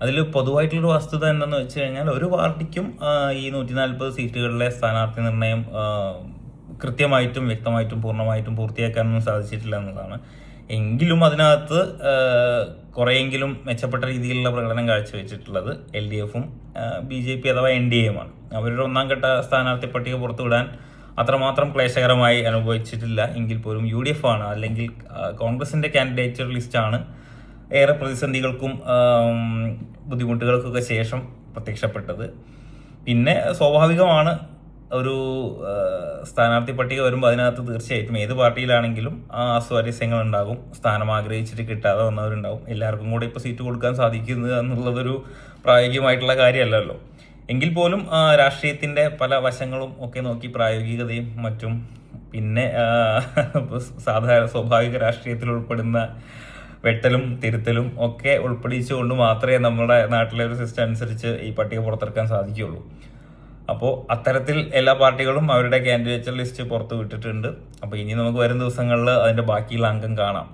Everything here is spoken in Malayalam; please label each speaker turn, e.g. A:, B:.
A: അതിൽ പൊതുവായിട്ടുള്ളൊരു വസ്തുത എന്താണെന്ന് വെച്ച് കഴിഞ്ഞാൽ ഒരു പാർട്ടിക്കും ഈ 140 സീറ്റുകളിലെ സ്ഥാനാർത്ഥി നിർണയം കൃത്യമായിട്ടും വ്യക്തമായിട്ടും പൂർണ്ണമായിട്ടും പൂർത്തിയാക്കാനൊന്നും സാധിച്ചിട്ടില്ല എന്നുള്ളതാണ്. എങ്കിലും അതിനകത്ത് കുറേയെങ്കിലും മെച്ചപ്പെട്ട രീതിയിലുള്ള പ്രകടനം കാഴ്ചവെച്ചിട്ടുള്ളത് LDFും BJP അഥവാ NDAയുമാണ്. അവരുടെ ഒന്നാം ഘട്ട സ്ഥാനാർത്ഥി പട്ടിക പുറത്തുവിടാൻ അത്രമാത്രം ക്ലേശകരമായി അനുഭവിച്ചിട്ടില്ല എങ്കിൽ പോലും UDF ആണ്, അല്ലെങ്കിൽ കോൺഗ്രസിന്റെ കാൻഡിഡേറ്റ് ലിസ്റ്റാണ് ഏറെ പ്രതിസന്ധികൾക്കും ബുദ്ധിമുട്ടുകൾക്കൊക്കെ ശേഷം പ്രത്യക്ഷപ്പെട്ടത്. പിന്നെ സ്വാഭാവികമാണ്, ഒരു സ്ഥാനാർത്ഥി പട്ടിക വരുമ്പോൾ അതിനകത്ത് തീർച്ചയായിട്ടും ഏത് പാർട്ടിയിലാണെങ്കിലും അസ്വാരസ്യങ്ങൾ ഉണ്ടാകും. സ്ഥാനം ആഗ്രഹിച്ചിട്ട് കിട്ടാതെ വന്നവരുണ്ടാവും. എല്ലാവർക്കും കൂടെ ഇപ്പോൾ സീറ്റ് കൊടുക്കാൻ സാധിക്കുന്നത് എന്നുള്ളതൊരു പ്രായോഗികമായിട്ടുള്ള കാര്യമല്ലല്ലോ. എങ്കിൽ പോലും രാഷ്ട്രീയത്തിൻ്റെ പല വശങ്ങളും ഒക്കെ നോക്കി പ്രായോഗികതയും മറ്റും പിന്നെ സ്വാഭാവിക രാഷ്ട്രീയത്തിൽ ഉൾപ്പെടുന്ന വെട്ടലും തിരുത്തലും ഒക്കെ ഉൾപ്പെടിച്ചുകൊണ്ട് മാത്രമേ നമ്മുടെ നാട്ടിലെ ഒരു സിസ്റ്റം അനുസരിച്ച് ഈ പട്ടിക പുറത്തിറക്കാൻ സാധിക്കുകയുള്ളൂ. അപ്പോൾ അത്തരത്തിൽ എല്ലാ പാർട്ടികളും അവരുടെ കാൻഡിഡേറ്റ് ലിസ്റ്റ് പുറത്ത് വിട്ടിട്ടുണ്ട്. അപ്പോൾ ഇനി നമുക്ക് വരും ദിവസങ്ങളിൽ അതിൻ്റെ ബാക്കിയുള്ള അംഗം കാണാം.